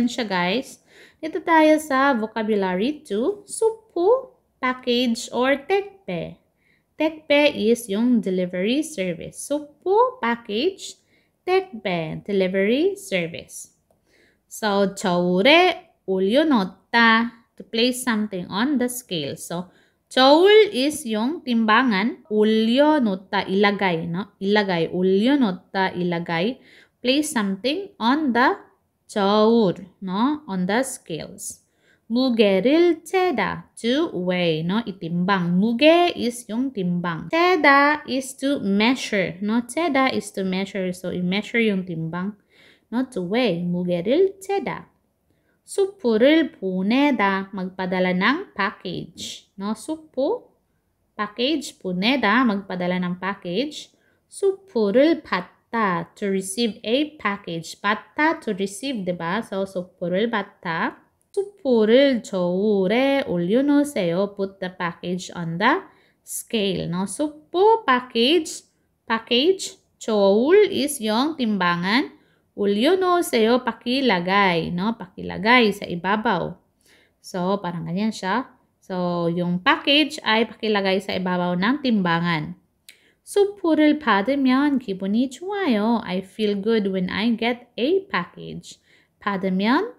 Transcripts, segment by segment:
yan siya, guys. Dito tayo sa vocabulary 2. Suppo, package, or tekpe. Tekpe is yung delivery service. Suppo, package, tekpe, delivery service. So, 저울에 올려놓다, to place something on the scale. So, 저울 is yung timbangan. 올려놓다, ilagay, no? Ilagay, 올려놓다, ilagay. Place something on the 저울, no? On the scales. 무게를 재다, to weigh, no? Itimbang. 무게 is yung timbang. 재다 is to measure, no? 재다 is to measure. So, i-measure yung timbang, no? To weigh. 무게를 재다. 수프를 보내다, magpadala ng package, no? 수프, package, 보내다, magpadala ng package. 수프를 받다, to receive a package. 받다, to receive, diba? So, 수프를 받다. 수프를 저울에 올려놓으세요. Put the package on the scale, no? 수프, package, package. 저울 is yung timbangan. 올려놓으세요, pakilagay, no? Pakilagay sa ibabaw. So, parang ganyan siya. So, yung package ay pakilagay sa ibabaw ng timbangan. 수프를 받으면 기분이 좋아요. I feel good when I get a package. 받으면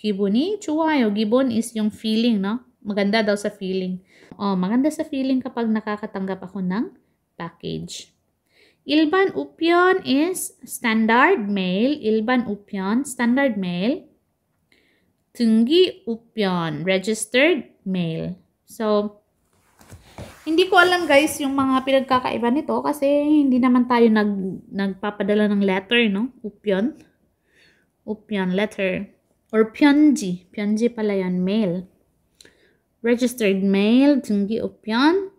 기분이 좋아요. 기분 is yung feeling, no? Maganda daw sa feeling. Oh, maganda sa feeling kapag nakakatanggap ako ng package. 일반 우편 is standard mail. 일반 우편, standard mail. 등기 우편, registered mail. So, hindi ko alam guys yung mga pinagkakaiba nito kasi hindi naman tayo nagpapadala ng letter, no? 우편. 우편, letter. Or 편지. 편지 pala yan, mail. Registered mail, 등기 우편.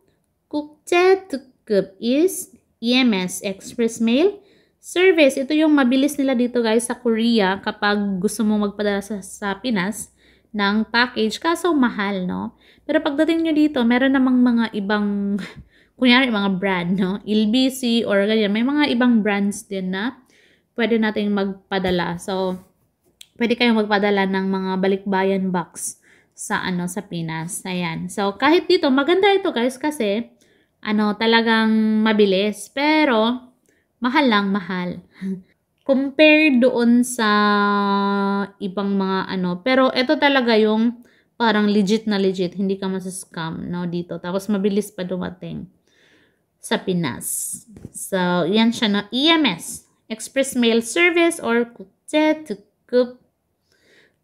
국제 특급 is EMS, Express Mail Service. Ito yung mabilis nila dito guys sa Korea kapag gusto mo magpadala sa Pinas ng package. Kaso mahal, no? Pero pagdating nyo dito, meron namang mga ibang, kunyari mga brand, no? LBC or ganyan. May mga ibang brands din na pwede nating magpadala. So, pwede kayong magpadala ng mga balikbayan box sa Pinas. Ayan. So, kahit dito, maganda ito guys kasi talagang mabilis. Pero, mahal lang, mahal. Compare doon sa ibang mga Pero, ito talaga yung parang legit na legit. Hindi ka masascam, no, dito. Tapos, mabilis pa dumating sa Pinas. So, yan siya, no? EMS. Express Mail Service or 국제 특급.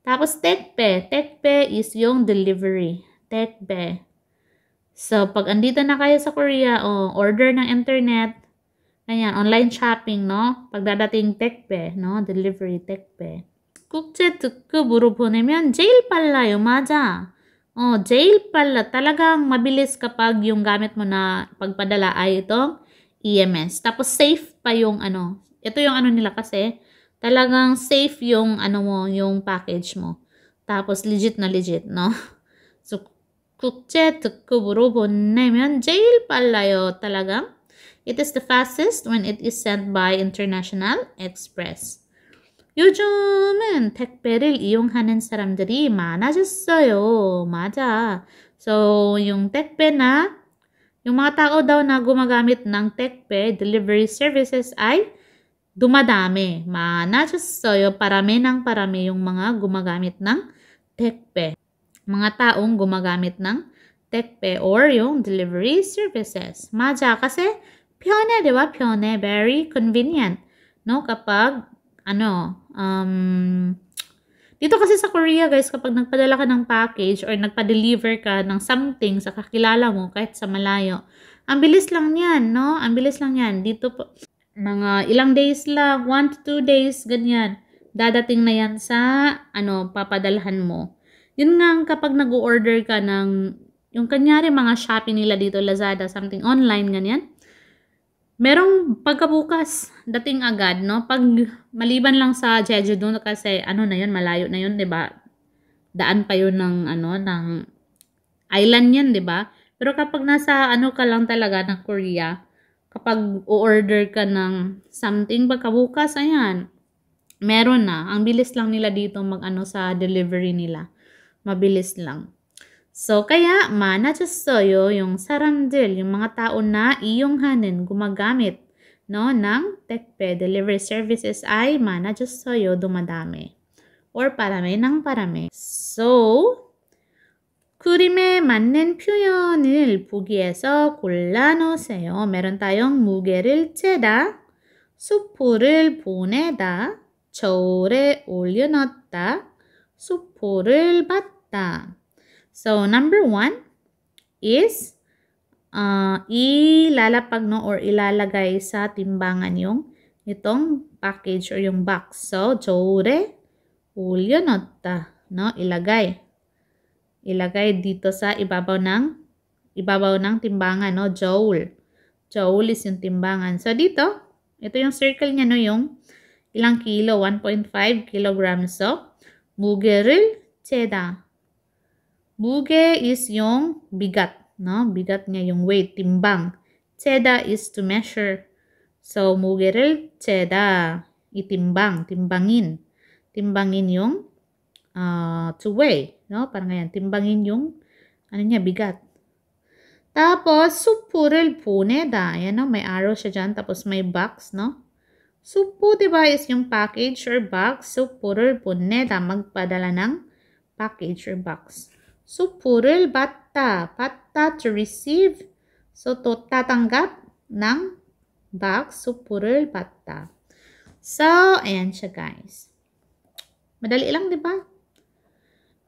Tapos, tekpe. Tekpe is yung delivery. Tekpe. So, pag andito na kayo sa Korea, order ng internet, ganyan, online shopping, no? Pagdadating tekpe, no? Delivery tekpe. 국제 특급으로 보내면 제일 빨라요. 맞아. 제일 빨라. Talagang mabilis kapag yung gamit mo na pagpadala ay itong EMS. Tapos, safe pa yung Ito yung nila kasi, talagang safe yung yung package mo. Tapos, legit na legit, no? So, 국제 특급으로 보내면 제일 빨라요. talagang. It is the fastest when it is sent by International Express. 요즘은 택배를 이용하는 사람들이 많아졌어요. 맞아. So, yung 택배 na, yung mga tao daw na gumagamit ng 택배 delivery services ay dumadami. 많아졌어요. Parami ng parami yung mga gumagamit ng 택배. Mga taong gumagamit ng 택배 or yung delivery services. 맞아. kasi 편해, diba? 편해. Very convenient. No? Kapag, dito kasi sa Korea, guys, kapag nagpadala ka ng package or nagpa-deliver ka ng something sa kakilala mo, kahit sa malayo, ang bilis lang yan, no? Ang bilis lang yan. Dito po, mga ilang days lang, 1 to 2 days, ganyan. Dadating na yan sa, papadalhan mo. Yun nga kapag nag-order ka ng, yung kanyari mga Shopee nila dito, Lazada, something online, ganyan. Merong pagkabukas, dating agad, no? Pag maliban lang sa Jeju doon kasi na yun, malayo na yun, 'di ba? Daan pa yun ng ng island yan, 'di ba? Pero kapag nasa ka lang talaga ng Korea, kapag o-order ka ng something pagkabukas, ayan. meron na. Ang bilis lang nila dito mag-ano sa delivery nila. Mabilis lang. So, kaya 많아졌어요. yung 사람들, yung mga tao na 이용하는, gumagamit, no, ng 택배 delivery services ay 많아졌어요. dumadami. Or parami ng parami. So, 그림에 맞는 표현을 보기에서 골라놓으세요. meron tayong 무게를 재다, 수포를 보내다, 저울에 올려놨다, 수포를 받다. So, number 1 is ilalapag no or ilalagay sa timbangan yung itong package or yung box. So, 저울에 올려놨다, no? Ilagay dito sa ibabaw ng timbangan, no? Joule. Joule is yung timbangan. So, dito, ito yung circle niya, no? Yung ilang kilo, 1.5 kilograms. So, 무게를 재다. 무게 is yung bigat, no? Bigat niya yung weight, timbang. 재다 is to measure. So, 무게를 재다. Itimbang, timbangin. Timbangin yung to weigh, no? Parang ganyan, timbangin yung ano niya, bigat. Tapos, 수포를 보내다. Ayan, no? May arrow siya dyan. Tapos, may box, no? 수포, diba, is yung package or box. 수포를 보내다. Magpadala ng package or box. 수포를 받다. 받다, to receive. So, to tatanggap ng box. 수포를 받다. So, ayan siya, guys. Madali lang, diba?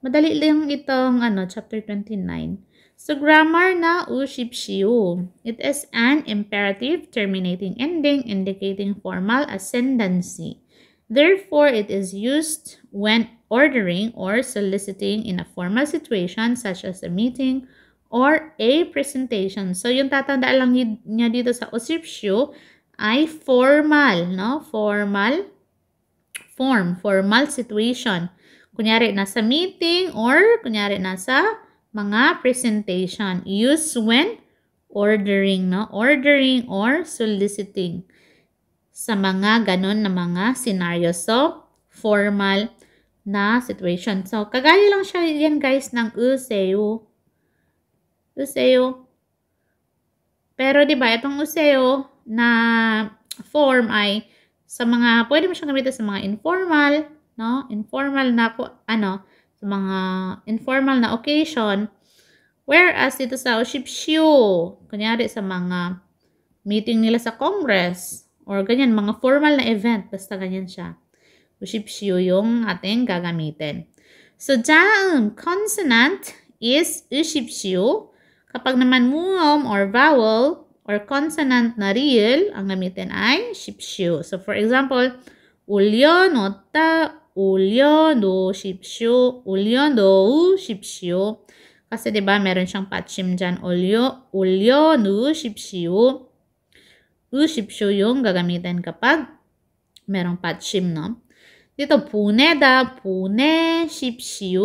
Madali lang itong chapter 29. So, grammar na ushipshiu. It is an imperative terminating ending indicating formal ascendancy. Therefore, it is used when ordering or soliciting in a formal situation such as a meeting or a presentation. So, yung tatandaan lang niya dito sa ushipshiu ay formal, no? Formal situation. Kunyari, nasa meeting or kunyari, nasa mga presentation. Use when ordering, no? Ordering or soliciting. Sa mga ganon na mga scenario. So, formal na situation. So, kagaya lang siya yan, guys, ng useyo. Useyo. Pero, diba, itong useyo na form ay sa mga, pwede mo siyang gamitin sa mga informal, no? Informal na, sa mga informal na occasion. Whereas, dito sa ushipshiu, kunyari sa mga meeting nila sa Congress, or ganyan, mga formal na event, basta ganyan siya. Ushipshiu yung ating gagamitin. So, daum, consonant is ushipshiu. Kapag naman muom or vowel or consonant na real, ang gamitin ay shipshiu. So, for example, 올려놓다, 올려놓으십시오, 올려놓으십시오. Kasi diba, meron siyang patchim dyan. 올려놓으십시오. 으십시오 yung gagamitin kapag merong patchim, no? Dito, 보내다, 보내십시오.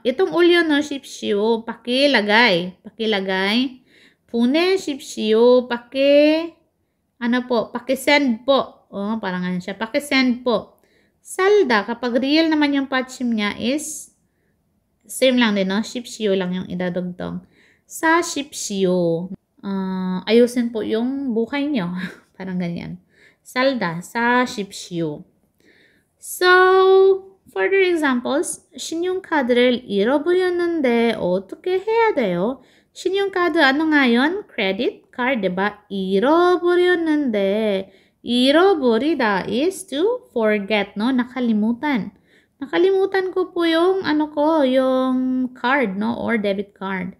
itong 올려놓으십시오. pakilagay. 보내십시오. pakisend po. Parang ano siya. Pakisend po. Salda, kapag real naman yung patchim niya is same lang din, no? Shipshiyo lang yung idadugtong. Sashipshiyo. Ayusin po yung buhay nyo. Parang ganyan. Salda, sashipshiyo. So, further examples. 신용카드를 잃어버렸는데 어떻게 해야 돼요? 신용카드 ano nga yun? Credit card, diba? 잃어버렸는데 잃어버리다 is to forget, no? Nakalimutan. Nakalimutan ko po yung yung card, no? Or debit card.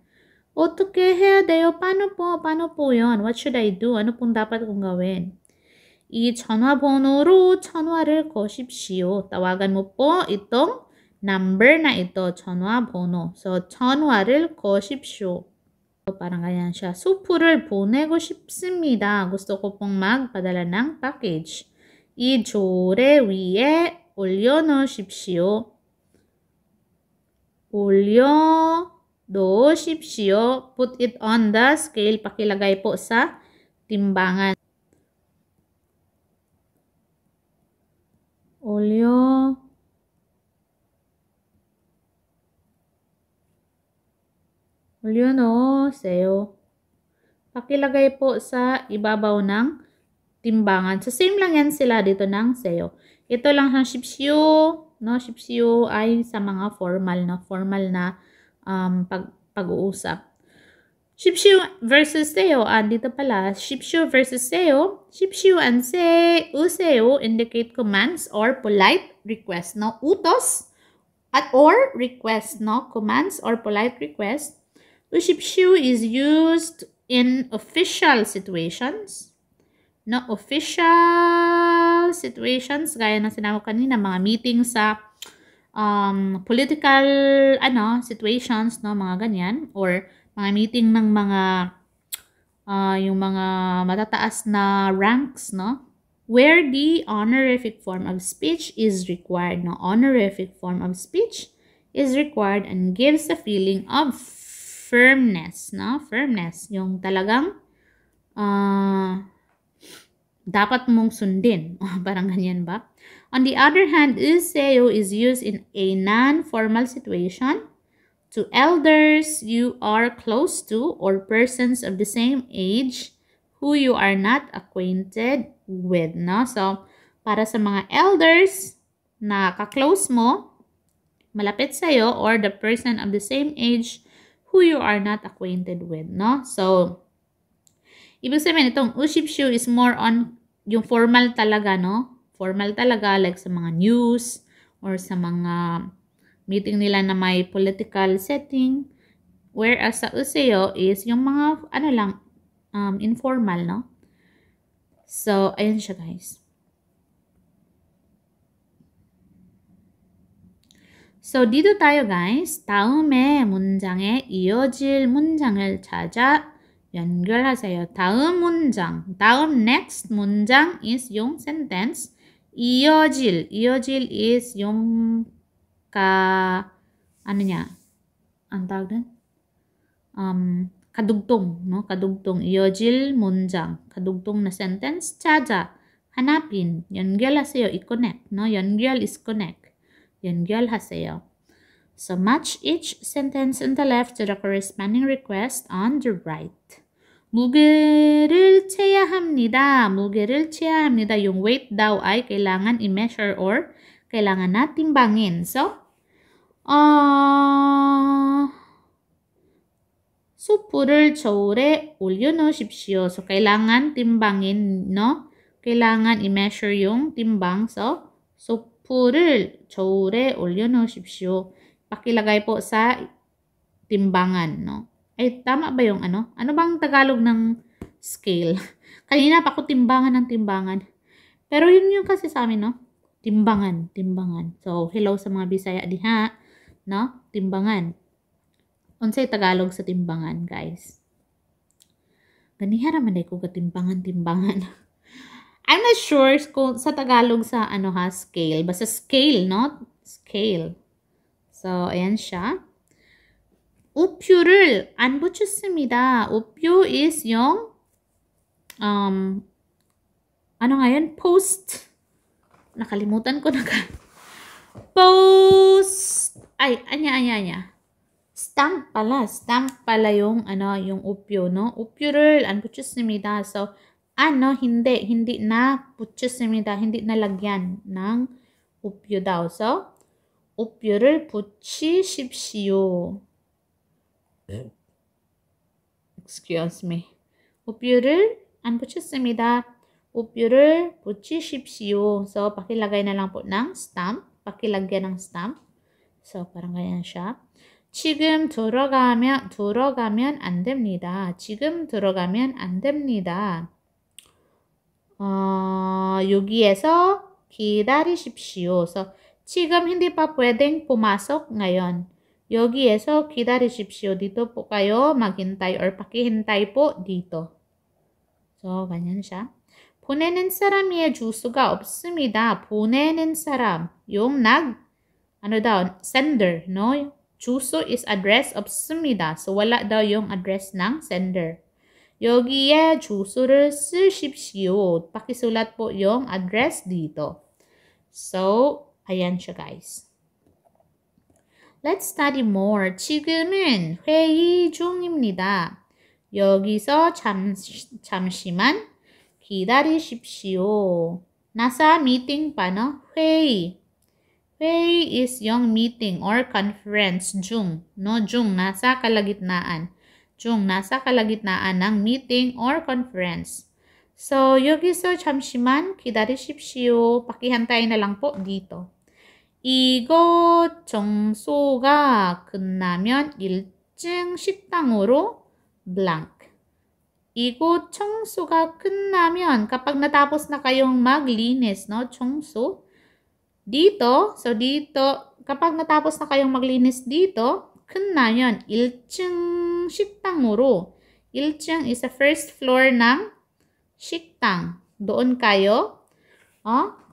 어떻게 해야 돼요? Paano po yun? What should I do? Ano pong dapat kong gawin? 이 전화번호로 전화를 거십시오. Tawagan mo po itong number na ito, 전화번호. So, 전화를 거십시오. Parang ganyan siya. 수프를 보내고 싶습니다. Gusto ko pong magpadala ng package. 이 조래 위에 올려놓으십시오. 올려놓으십시오. Put it on the scale. Pakilagay po sa timbangan. 올려놓으세요. Pakilagay po sa ibabaw ng timbangan. So, same lang yan sila dito ng seyo. Ito lang ang shipsyo, no? Shipsyo ay sa mga formal, no? Formal na pag-uusap. Shipsyo versus seyo. Dito pala, shipsyo versus seyo. Shipsyo and useyo indicate commands or polite request, no? Utos or request, no? Commands or polite request. Ushipsyo is used in official situations. No, official situations, gaya ng sinabi ko kanina, mga meeting sa political situations, no, mga ganyan, or mga meeting ng mga yung mga matataas na ranks, no, where the honorific form of speech is required. No, honorific form of speech is required and gives a feeling of firmness, no? Firmness, yung talagang dapat mong sundin. Parang ganyan ba? On the other hand, useyo is used in a non-formal situation to elders you are close to or persons of the same age who you are not acquainted with, no? So, para sa mga elders na ka-close mo, malapit sa'yo, or the person of the same age who you are not acquainted with, no? So, ibig sabihin, itong ushipsyo is more on yung formal talaga, no? Formal talaga, like sa mga news or sa mga meeting nila na may political setting. Whereas sa useyo is yung mga, informal, no? So, ayun siya, guys. So, dito tayo, guys. 다음의 문장에 이어질 문장을 찾아 연결하세요. 다음 문장. 다음 next 문장 is yung sentence. 이어질 is yung ang tawag din? Kadugtong, no? Kadugtong. 이어질 문장. Kadugtong na sentence. 찾아. hanapin. 연결하세요. i-connect, no? 연결 is connect. 연결하세요. So match each sentence on the left to the corresponding request on the right. 무게를 채야 합니다. 무게를 채야 합니다. Yung weight daw ay kailangan i-measure or kailangan na timbangin. So, 숯불을 저울에 올려놓으십시오. So, kailangan timbangin, no? Kailangan i-measure yung timbang. So, 숯불을 저울에 올려놓으십시오. Pakilagay po sa timbangan, no? Ay, tama ba yung ano? Ano bang Tagalog ng scale? Kanina pa ako timbangan ng timbangan. Pero yun yung kasi sa amin, no? Timbangan. So, hello sa mga Bisaya diha, no? Timbangan. Unsay Tagalog sa timbangan, guys? Ganiha raman day ko ka timbangan. I'm not sure kung sa Tagalog sa scale. Basta scale, no? Scale. So, ayan siya. 우표를 안 붙였습니다. 우표 is yung post. Nakalimutan ko na post. Ay, anya. Stamp pala yung yung upyo, no? 우표를 안 붙였습니다. So, hindi na 붙였습니다. Hindi nalagyan ng upyo daw. So, upyo를 붙이십시오. Excuse me. upyo를 안 붙였습니다. upyo를 붙이십시오. So, pakilagay na lang po ng stamp. Pakilagyan ng stamp. So, parang ganyan siya. 지금 들어가면 안 됩니다. 지금 들어가면 안 됩니다. 여기에서 기다리십시오. So, 지금 hindi pa pwedeng pumasok ngayon. 여기에서 기다리십시오. Dito po kayo maghintay or pakihintay po dito. So, ganyan siya. 보내는 사람의 주소가 없습니다. 보내는 사람. yung sender, no? 주소 is address 없습니다. So, wala daw yung address ng sender. 여기에 주소를 쓰십시오. Pakisulat po yung address dito. So, ayan siya guys. Let's study more. 지금은 회의 중입니다. 여기서 잠시만 기다리십시오. Nasa meeting pa, no? 회의. 회의 is yung meeting or conference. 중. No? 중. Nasa kalagitnaan. 중. Nasa kalagitnaan ng meeting or conference. So, 여기서 잠시만 기다리십시오. pakihantay na lang po dito. 이곳 청소가 끝나면 1층 식당으로 blank. 이곳 청소가 끝나면 kapag natapos na kayong maglinis, no? 청소. Dito, so dito, kapag natapos na kayong maglinis dito, 끝나면 1층 식당으로. 1층 is the first floor ng 식당. Doon kayo,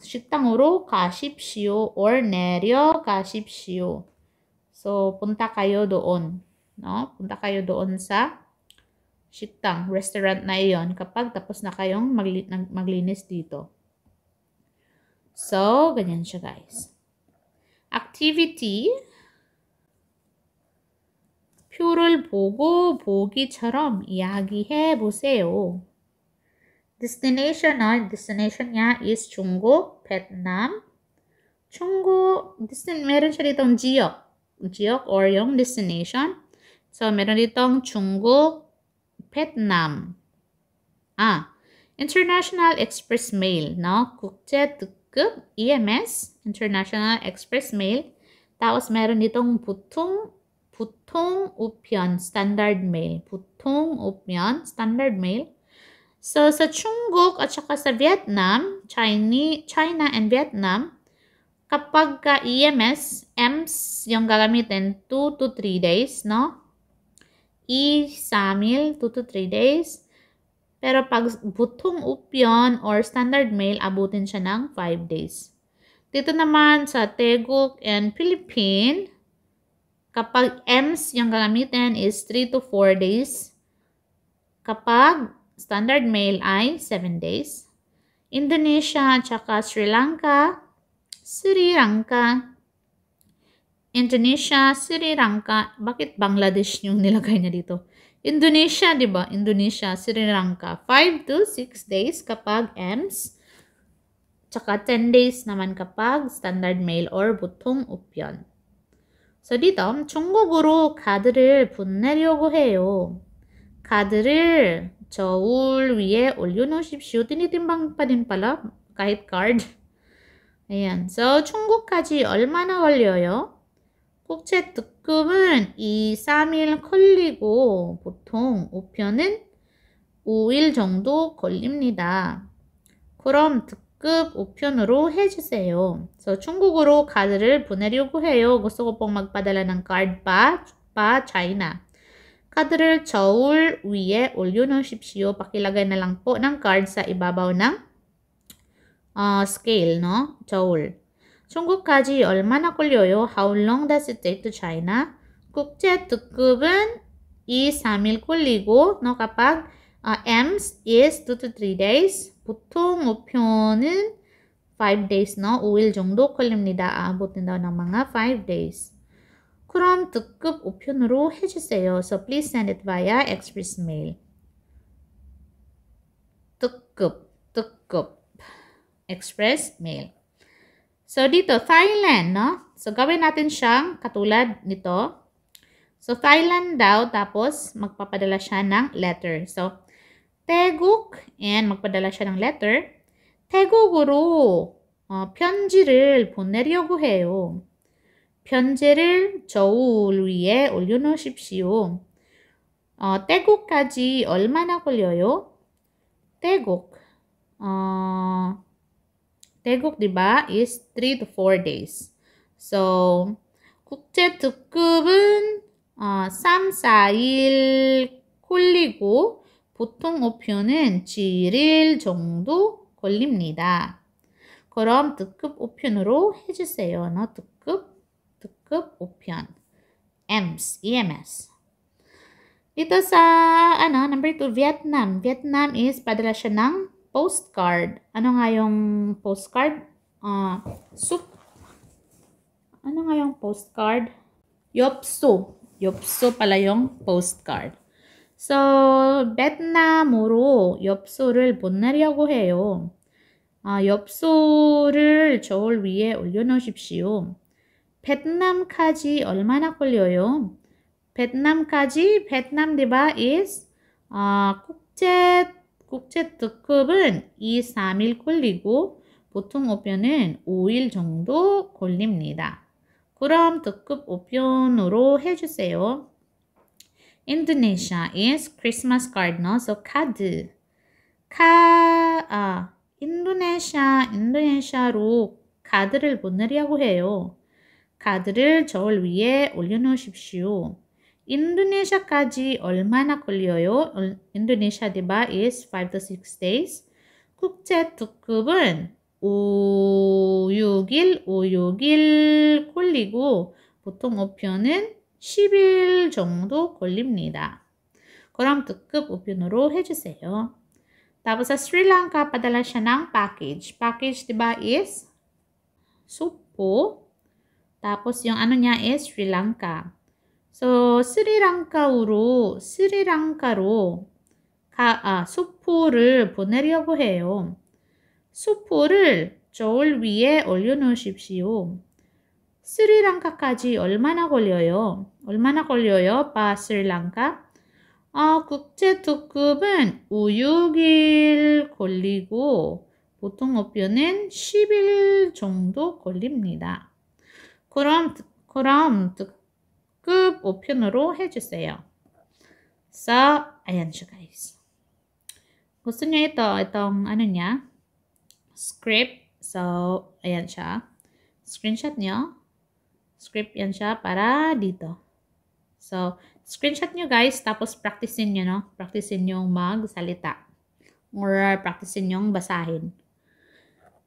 식당으로 가십시오 or 내려가십시오. So, punta kayo doon. No? Punta kayo doon sa 식당, restaurant na iyon kapag tapos na kayong maglinis dito. So, ganyan siya guys. Activity. 표를 보고 보기처럼 이야기해 보세요. Destination, destination niya is 중국, Vietnam. 중국, meron siya ditong jiok or yung destination. So, meron ditong 중국, Vietnam. International Express Mail, no? 국제 특급 EMS, International Express Mail. Tapos meron ditong putung upian, Standard Mail. Putung upian, Standard Mail. So, sa Chungguk at saka sa Vietnam, China and Vietnam, kapag ka EMS, yung gagamitin 2 to 3 days, no? E-Samil, 2 to 3 days. Pero pag butong upyon or standard mail, abutin siya ng 5 days. Dito naman sa Teguk and Philippine, kapag EMS yung gagamitin is 3 to 4 days. Kapag standard mail ay 7 days. Indonesia at saka Sri Lanka, Indonesia, Sri Lanka. Bakit Bangladesh yung nilagay niya dito? Indonesia, di ba? Indonesia, Sri Lanka. 5 to 6 days kapag EMS. Tsaka 10 days naman kapag standard mail or butong upyon. So dito, 중국으로 카드를 보내려고 해요. 카드를 저울 위에 올려놓으십시오. tinitimbang pa din pala kahit card. Ayan. So, 중국까지 얼마나 걸려요? 국제 특급은 2, 3일 걸리고 보통 우편은 5일 정도 걸립니다. 그럼 특급 우편으로 해주세요. So, 중국으로 카드를 보내려고 해요. Gusto ko pong magpadala ng card pa China. 카드를 저울 위에 올려놓으십시오. pakilagay na lang po ng card sa ibabaw ng scale, no? 저울. 중국까지 얼마나 걸려요? How long does it take to China? 국제 특급은 2, 3일 걸리고, no? kapag EMS is 2 to 3 days. 보통 우편은 5 days, no? 5일 정도 걸립니다. 아아보tin daw ng mga 5 days. 그럼 특급 우편으로 해주세요. So please send it via express mail. 특급. Express mail. So, dito, Thailand, no? So, gawin natin siyang katulad nito. So, Thailand daw, tapos magpapadala siya ng letter. So, 태국, and magpadala siya ng letter. 태국으로 편지를 보내려고 해요. 편지를 저울 위에 올려놓으십시오. 태국까지 얼마나 걸려요? 태국, diba, is 3 to 4 days. So, 국제 특급은 3, 4일 걸리고 보통 우편은 7일 정도 걸립니다. 그럼 특급 우편으로 해주세요. No? 특급 우편. EMS. Dito sa, number 2, Vietnam. Vietnam is padala siya ng postcard. Ano nga yung postcard? soup. Ano nga yung postcard? 엽소. 엽소 pala yung postcard. So, 베트남으로 엽소를 보내려고 해요. 엽소를 저울 위에 올려놓으십시오. 베트남까지 얼마나 걸려요? 베트남까지, 베트남 디바 is 국제 특급은 2, 3일 걸리고 보통 우편은 5일 정도 걸립니다. 그럼 특급 우편으로 해주세요. Indonesia is Christmas card, no? So, 카드. 인도네시아로 카드를 보내려고 해요. 카드를 저울 위에 올려놓으십시오. 인도네시아까지 얼마나 걸려요? 인도네시아 diba is 5 to 6 days. 국제 특급은 5, 6일 걸리고 보통 우편은 10일 정도 걸립니다. 그럼 특급 우편으로 해주세요. Tapos sa Sri Lanka, padala siya ng package. Package, diba, is supo. Tapos yung ano niya is Sri Lanka. So, 스리랑카로 수포를 보내려고 해요. 수포를 저울 위에 올려놓으십시오. 스리랑카까지 얼마나 걸려요? 바 스리랑카? 국제 특급은 5, 6일 걸리고 보통 우편은 10일 정도 걸립니다. 그럼 특급 우편으로 해주세요. So, ayan siya guys. Gusto niyo itong ano niya? Script. So, ayan siya. Screenshot niyo. Script yan siya para dito. So, screenshot nyo guys, tapos practicein nyo, no? Practicein nyo magsalita. Or practicein nyo basahin.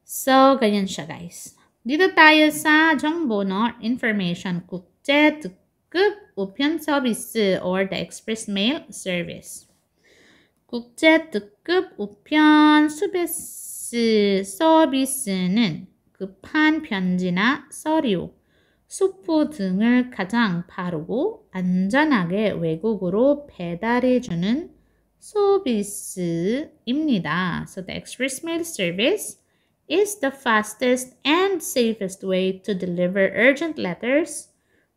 So, ganyan siya guys. Dito tayo sa 정보, no? Information. 국제 특급 우편 서비스 or the express mail service. 국제 특급 우편 서비스는 급한 편지나 서류, 수포 등을 가장 빠르고 안전하게 외국으로 배달해주는 서비스입니다. So the express mail service is the fastest and safest way to deliver urgent letters,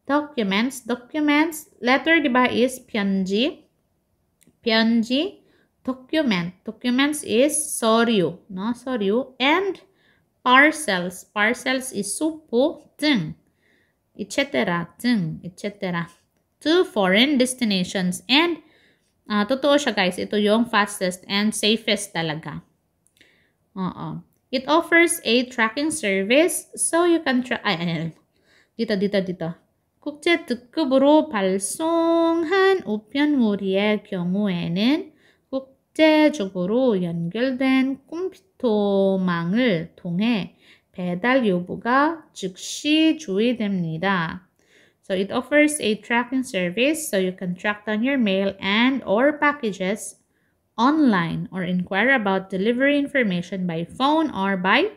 documents, letter diba is 편지, documents is 서류, no? 서류, and parcels is 수포 등, etc. to foreign destinations. And totoo siya guys, ito yung fastest and safest talaga. It offers a tracking service so you can dito. 국제 특급으로 발송한 우편물의 경우에는 국제적으로 연결된 컴퓨터망을 통해 배달 여부가 즉시 조회됩니다. So it offers a tracking service so you can track down your mail and or packages online or inquire about delivery information by phone or by.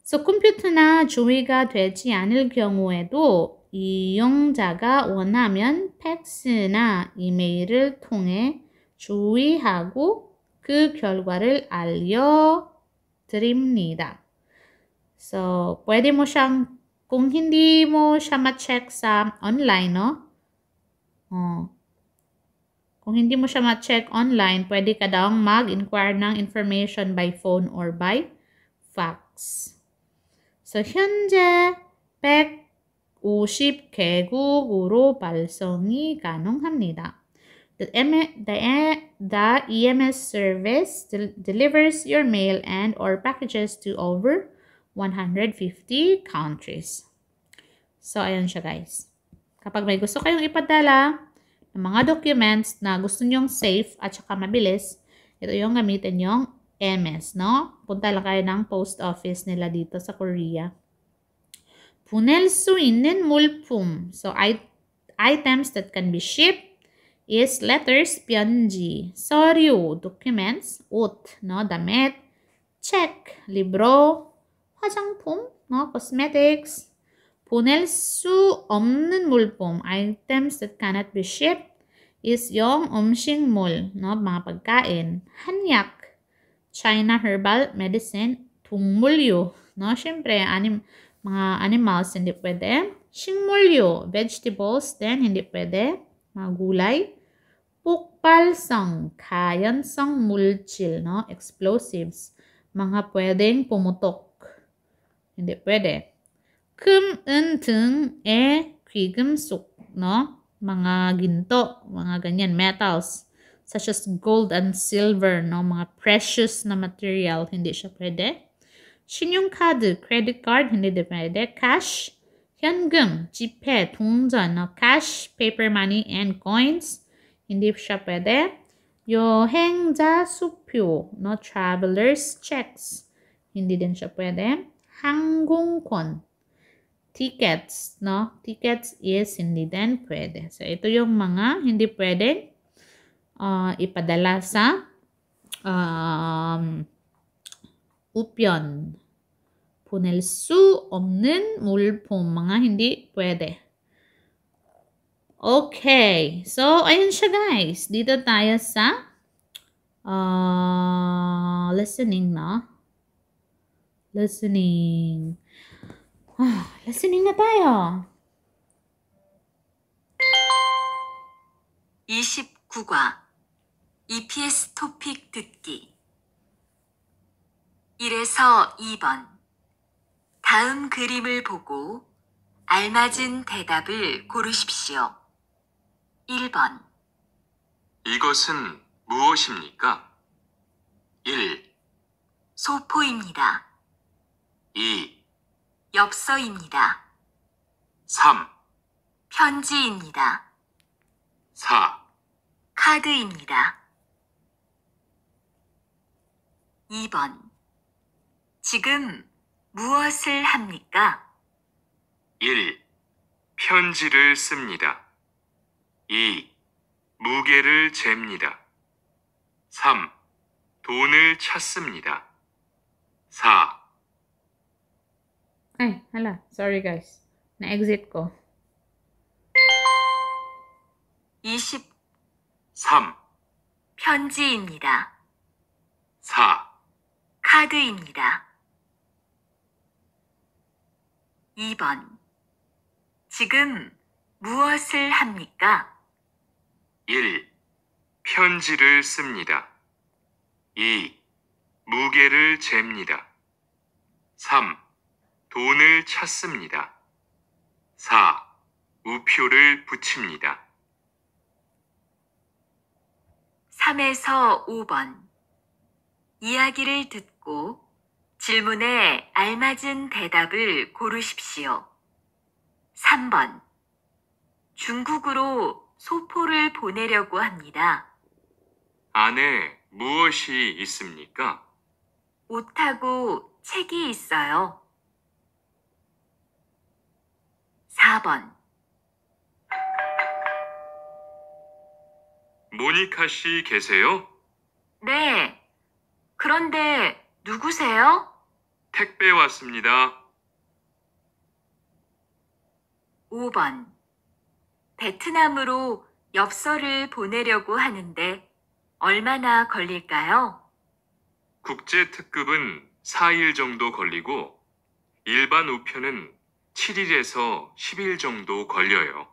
So 컴퓨터나 조회가 되지 않을 경우에도 이용자가 원하면 팩스나 이메일을 통해 조회하고 그 결과를 알려드립니다. So, pwede mo siyang, kung hindi mo siya ma-check sa online, no? Kung hindi mo siya ma-check online, pwede ka daw mag-inquire ng information by phone or by fax. So, 현재 150개국으로 발송이 가능합니다. The EMS service delivers your mail and or packages to over 150 countries. So, ayan siya guys. Kapag may gusto kayong ipadala ng mga documents na gusto nyong safe at saka mabilis, ito yung gamitin yung MS, no? Punta lang kayo ng post office nila dito sa Korea. 보낼 수 있는 물품. So, items that can be shipped is letters, 편지, 서류, documents, 옷, no? damit, check, libro, 화장품, no? Cosmetics. 보낼 수 없는 물품, items that cannot be shipped, is yung 음식물, no? Mga pagkain. Hanyak, China herbal medicine. 동물류, no? Siyempre, mga animals, hindi pwede. 식물류, vegetables, then hindi pwede. Mga gulay. 폭발성, 가연성 물질, no? Explosives, mga pwedeng pumutok. Hindi pwede. 금, 은 등의 귀금속, no? Mga ginto, mga ganyan, metals, such as gold and silver, no? Mga precious na material, hindi siya pwede. 신용카드, credit card, hindi pwede. Cash, 현금, 지폐, 동전, no? Cash, paper money, and coins, hindi siya pwede. 여행자 수표, no? Traveler's checks, hindi din siya pwede. 항공권, tickets, no? Tickets is hindi din pwede. So, ito yung mga hindi pwede ipadala sa 우편. 보낼 수 없는 물품, mga hindi pwede. Okay. So, ayun siya guys. Dito tayo sa listening, no? Listening. listening na tayo. 29과 EPS 토픽 듣기 1에서 2번 다음 그림을 보고 알맞은 대답을 고르십시오. 1번 이것은 무엇입니까? 1, 소포입니다. 2, 엽서입니다. 3, 편지입니다. 4, 카드입니다. 2번 지금 무엇을 합니까? 1. 편지를 씁니다. 2. 무게를 잽니다. 3. 돈을 찾습니다. 4. Ay, hala. Sorry guys. Na-exit ko. 23. 편지입니다. 4. 카드입니다. 2번 지금 무엇을 합니까? 1. 편지를 씁니다. 2. 무게를 잽니다. 3. 돈을 찾습니다. 4. 우표를 붙입니다. 3에서 5번 이야기를 듣고 질문에 알맞은 대답을 고르십시오. 3번 중국으로 소포를 보내려고 합니다. 안에 무엇이 있습니까? 옷하고 책이 있어요. 4번 모니카 씨 계세요? 네. 그런데 누구세요? 택배 왔습니다. 5번 베트남으로 엽서를 보내려고 하는데 얼마나 걸릴까요? 국제 특급은 4일 정도 걸리고 일반 우편은 7일에서 10일 정도 걸려요.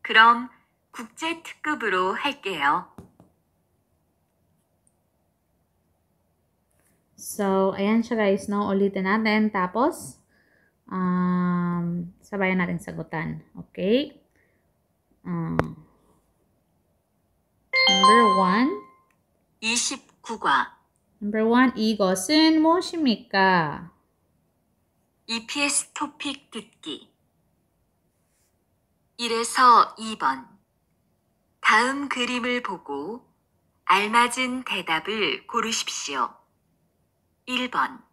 그럼 국제 특급으로 할게요. So, ayan siya guys, no? Ulitin natin. Tapos, sabayan natin sagutan. Okay? Number 1. 29과 Number 1, 이것은 무엇입니까? EPS 토픽 듣기 1에서 2번 다음 그림을 보고 알맞은 대답을 고르십시오. 1번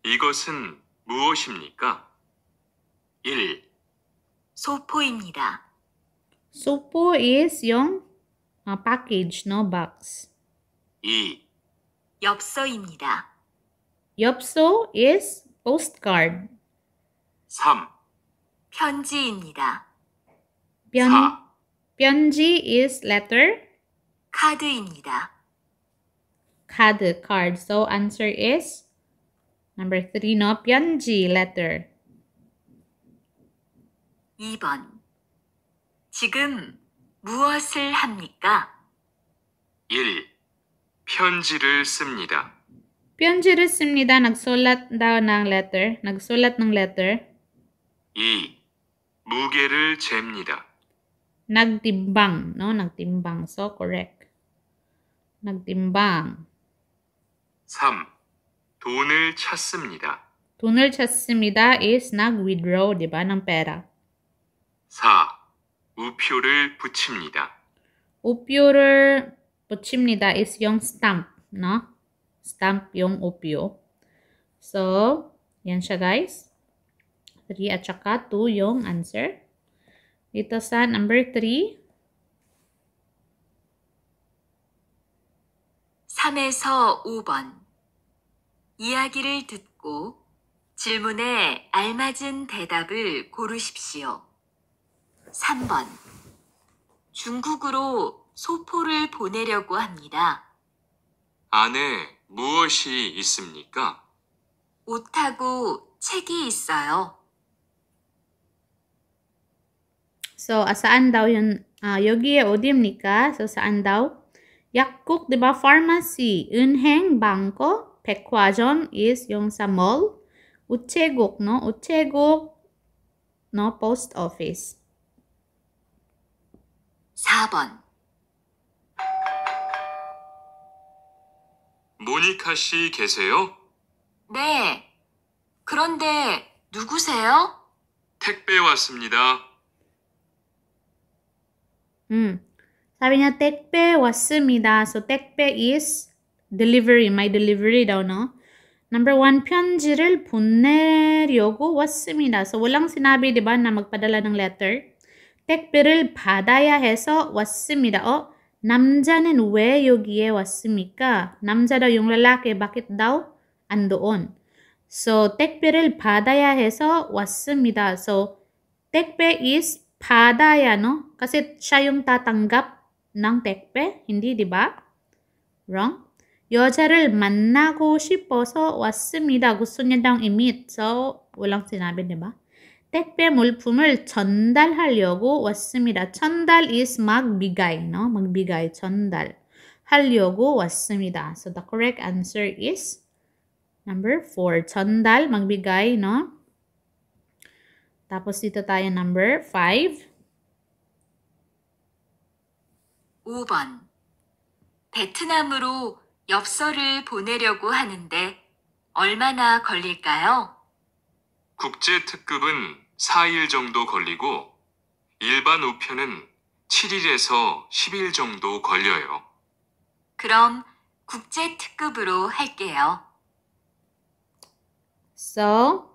이것은 무엇입니까? 1. 소포입니다. Sopo is yung package, no? Box. 2. 엽서입니다. 엽서 is postcard. 3, 편지입니다. 편, 4, 편지 is letter. 카드입니다. card. So answer is number 3, no? 편지, letter. 2번. 지금 무엇을 합니까? 1. 편지를 씁니다. 편지를 씁니다. Nagsulat daw ng letter. Nagsulat ng letter. 2. 무게를 잽니다. Nagtimbang, no? Nagtimbang. So correct. Nagtimbang. 3. 돈을 찾습니다. 돈을 찾습니다 is nag-withdraw, di ba, ng pera. 4. 우표를 붙입니다. 우표를 붙입니다 is yung stamp, no? Stamp yung upyo. So, yan siya guys. 3 at saka 2 yung answer. Dito sa number 3. 3에서 5번. 이야기를 듣고 질문에 알맞은 대답을 고르십시오. 3번. 중국으로 소포를 보내려고 합니다. 안에 무엇이 있습니까? 옷하고 책이 있어요. So, saan daw yun? 여기에 어디입니까? So, saan daw? 약국, di ba? Pharmacy. 은행, bangko. 백화점 is yung sa mall. 우체국, no? 우체국, no? Post office. 4번. 모니카 씨 계세요? 네. 그런데 누구세요? 택배 왔습니다. 사bi niya, 택배 왔습니다. So, 택배 is delivery. May delivery daw, no? Number 1, 편지를 보내려고 왔습니다. So, walang sinabi, di ba, na magpadala ng letter. 택배를 받아야 해서 왔습니다. 남자는 왜 여기에 왔습니까? 남자 daw yung lalaki. Bakit daw andoon? So, 택배를 받아야 해서 왔습니다. So, 택배 is 받아야, no? Kasi siya yung tatanggap ng 택배. Hindi, di ba? Wrong. 여자를 만나고 싶어서 왔습니다. Gusto niya daw i-meet. So, walang sinabi, di ba? 택배 물품을 전달하려고 왔습니다. 전달 is magbigay, no? Magbigay, 전달. 하려고 왔습니다. So, the correct answer is number 4. 전달, magbigay, no? Tapos dito tayo number 5. 5번. 베트남으로 엽서를 보내려고 하는데 얼마나 걸릴까요? 국제 특급은 4일 정도 걸리고 일반 우편은 7일에서 10일 정도 걸려요. 그럼 국제 특급으로 할게요. So,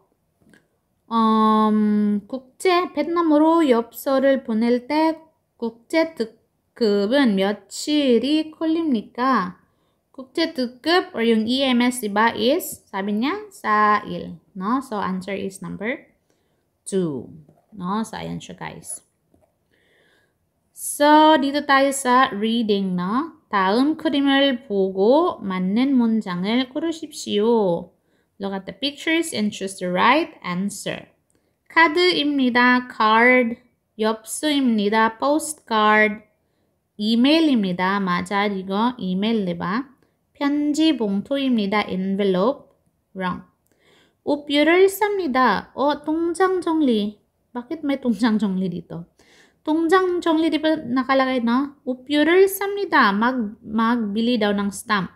베트남으로 엽서를 보낼 때 국제 특급은 며칠이 걸립니까? 국제 특급 or yung EMS, diba, is, sabi niya, 4일. No? So, answer is number 2. No? So, ayan siya, guys. So, dito tayo sa reading, no? 다음 그림을 보고 맞는 문장을 고르십시오. Look at the pictures and choose the right answer. 카드입니다. card. 엽서입니다. postcard. 이메일입니다. 맞아, 이거 이메일, diba? 편지 봉투입니다. envelope. Wrong. 우표를 쌉니다. 통장 정리. Bakit may 통장 정리 dito? 통장 정리, di ba nakalagay na? 우표를 쌉니다. magbili daw ng stamp.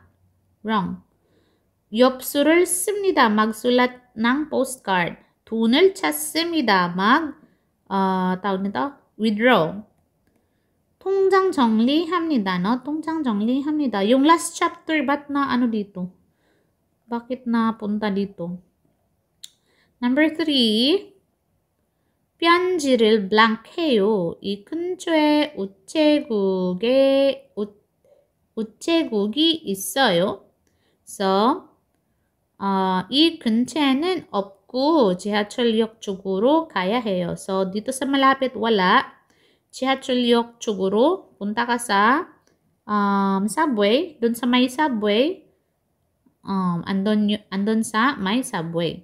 Wrong. 엽서를 씁니다. magsulat ng postcard. 돈을 찾습니다. tawag nito? withdraw. 통장 정리합니다, no? 통장 정리합니다. Yung last chapter, ba't na ano dito? Bakit na punta dito? Number 3, 편지를 blank해요. 이 근처에 우체국이 있어요. So, 이 근처에는 없고 지하철역 쪽으로 가야 해요. So, dito sa malapit wala. 지하철역 쪽으로 punta ka sa subway. Doon sa may subway, andon sa may subway.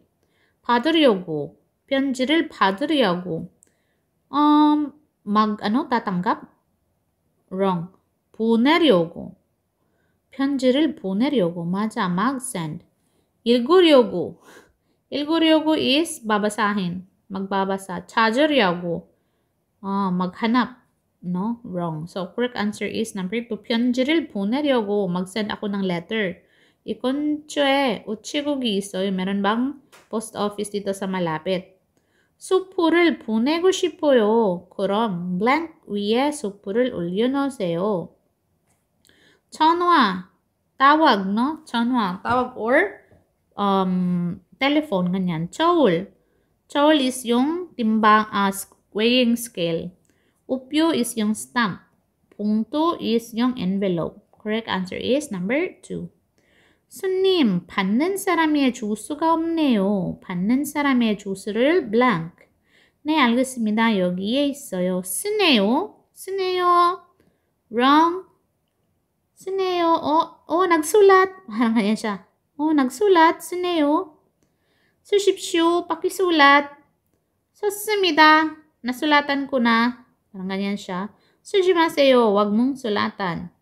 받으려고, 편지를 받으려고. tatanggap? Wrong. 보내려고. 편지를 보내려고. 맞아, mag-send. 읽으려고. 읽으려고 is babasahin. Magbabasa. 찾으려고. maghanap. No? Wrong. So, correct answer is number 2. 편지를 보내려고 mag-send ako ng letter. 이 근처에 우체국이 있어요. meron bang post office dito sa malapit? 수프를 보내고 싶어요. 그럼 blank 위에 수프를 올려놓으세요. 전화, tawag, no? 전화, tawag or telephone, ganyan. Chowl. Chowl is yung timbang, weighing scale. Upyo is yung stamp. 봉투 is yung envelope. Correct answer is number 2. 손님, 받는 사람의 주소가 없네요. 받는 사람의 주소를 blank. 네, 알겠습니다. 여기에 있어요. 쓰네요. 쓰네요. Wrong. 쓰네요. nagsulat. Parang ganyan siya. nagsulat. 쓰네요. 쓰십시오. pakisulat. 썼습니다. nasulatan ko na. Parang ganyan siya. 쓰지 마세요. wag mong sulatan.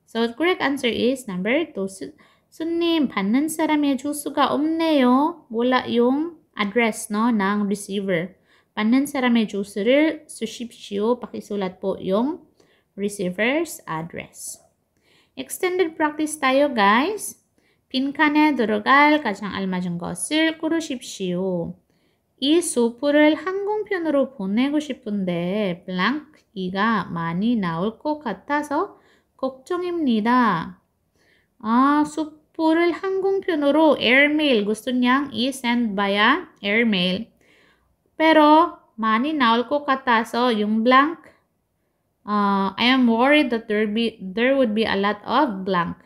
So, correct answer is number 2. 손님, 받는 사람의 주소가 없네요. wala yung address, no, ng receiver. 받는 사람의 주소를 쓰십시오. pakisulat po yung receiver's address. Extended practice tayo, guys. 빈칸에 들어갈 가장 알맞은 것을 고르십시오. 이 수프를 항공편으로 보내고 싶은데 blank 이가 많이 나올 것 같아서 걱정입니다. 수프를 항공편으로 airmail gusto niyang i-send via airmail. Pero 많이 나올 것 같아서 yung blank, I am worried that there would be a lot of blank.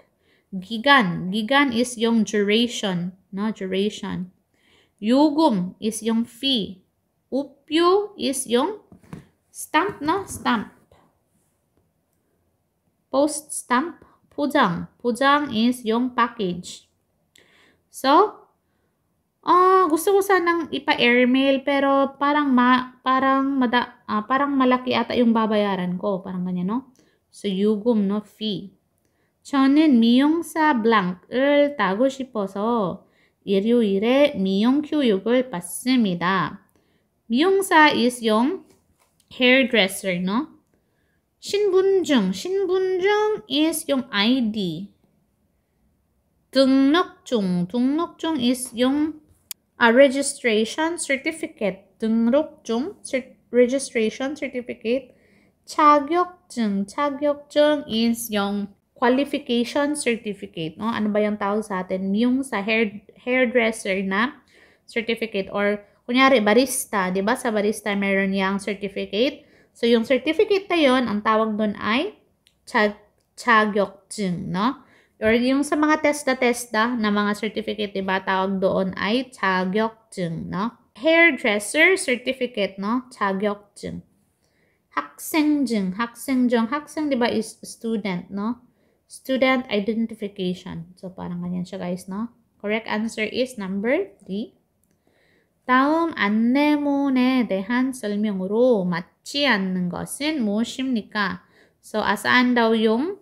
기간 is yung duration, no, duration. 요금 is yung fee. upyo is yung stamp, no, stamp. Post stamp, 포장. 포장 is yung package. So, gusto ko sanang ipa-airmail pero parang malaki ata yung babayaran ko. Parang ganyan, no? So, 요금, no, fee. 저는 미용사 blank을 따고 싶어서 일요일에 미용 교육을 받습니다. 미용사 is yung hairdresser, no? 신분증 is yung ID. 등록증 is yung registration certificate. 등록증, registration certificate. 자격증 is yung qualification certificate, no? Ano ba yung tawag sa atin? Yung sa hairdresser na certificate or kunyari barista, 'di ba? Sa barista meron yang certificate. So yung certificate na yon, ang tawag doon ay 자격증, no? Or yung sa mga testa na mga certificate, 'di ba? Tawag doon ay 자격증, no? Hairdresser certificate, no? 자격증. 학생증, 학생, 'di ba, is student, no? Student identification. So, parang ganyan siya, guys, no? Correct answer is number 3. 다음 안내문에 대한 설명으로 맞지 않는 것은 무엇입니까? So, asaan daw yung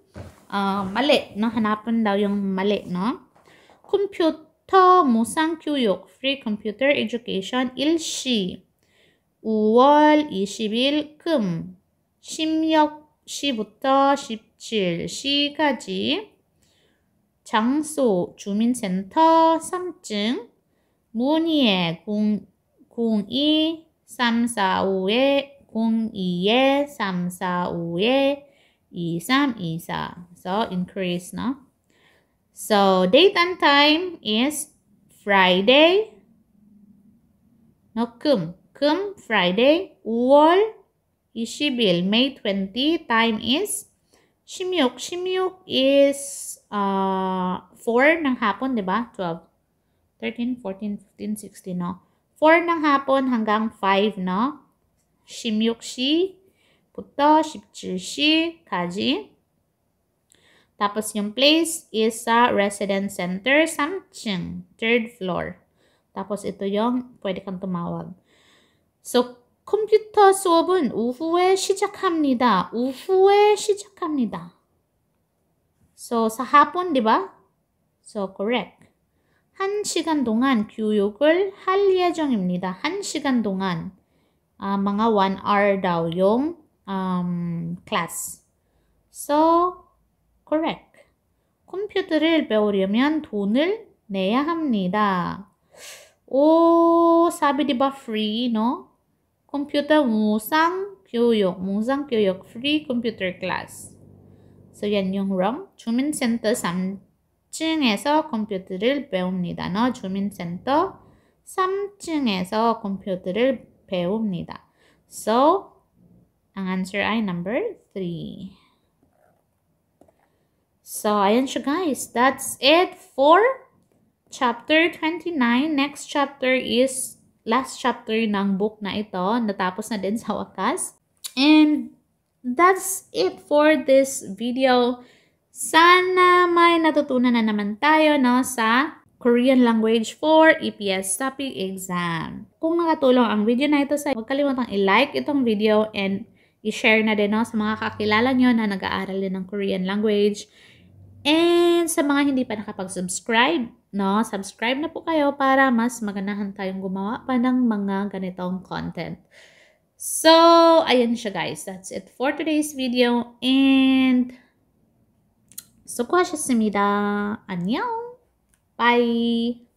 mali, no? Hanapan daw yung mali, no? 컴퓨터 무상 교육, free computer education 일시 5월 20일 금, 십역시부터 17시까지 장소 주민센터 3층 문의에 02-345-2324. So, increase, no? So, date and time is Friday. No, 금, Friday. 5월 20일, May 20. Time is 16 is 4 ng hapon, di ba? 12. 13, 14, 15, 16, no? 4 ng hapon hanggang 5, no? 16시부터 17시까지. Tapos yung place is sa residence center, 3층, 3rd floor. Tapos ito yung pwede kang tumawag. So, 컴퓨터 수업은 오후에 시작합니다. 오후에 시작합니다. So, sa hapon, di ba? So, correct. 1시간 동안 교육을 할 예정입니다. 1시간 동안. mga 1 hour daw yung class. So, correct. 컴퓨터를 배우려면 돈을 내야 합니다. 오, sabi di ba free, no? Computer 무상 교육, free computer class. So, yan yung wrong. 주민센터 3층에서 컴퓨터를 배웁니다. No? 주민센터 3층에서 컴퓨터를 배웁니다. So, ang answer ay number 3. So, ayan siya guys. That's it for chapter 29. Next chapter is last chapter ng book na ito. Natapos na din sa wakas. And that's it for this video. Sana may natutunan na naman tayo, no, sa Korean language for EPS topic exam. Kung nakatulong ang video na ito sa, huwag kalimutang i-like itong video and i-share na din, no, sa mga kakilala nyo na nag-aaral din ng Korean language. And sa mga hindi pa nakapag-subscribe, no, subscribe na po kayo para mas maganahan tayong gumawa pa ng mga ganitong content. So, ayan siya guys. That's it for today's video. And 수고하셨습니다. 안녕. Bye.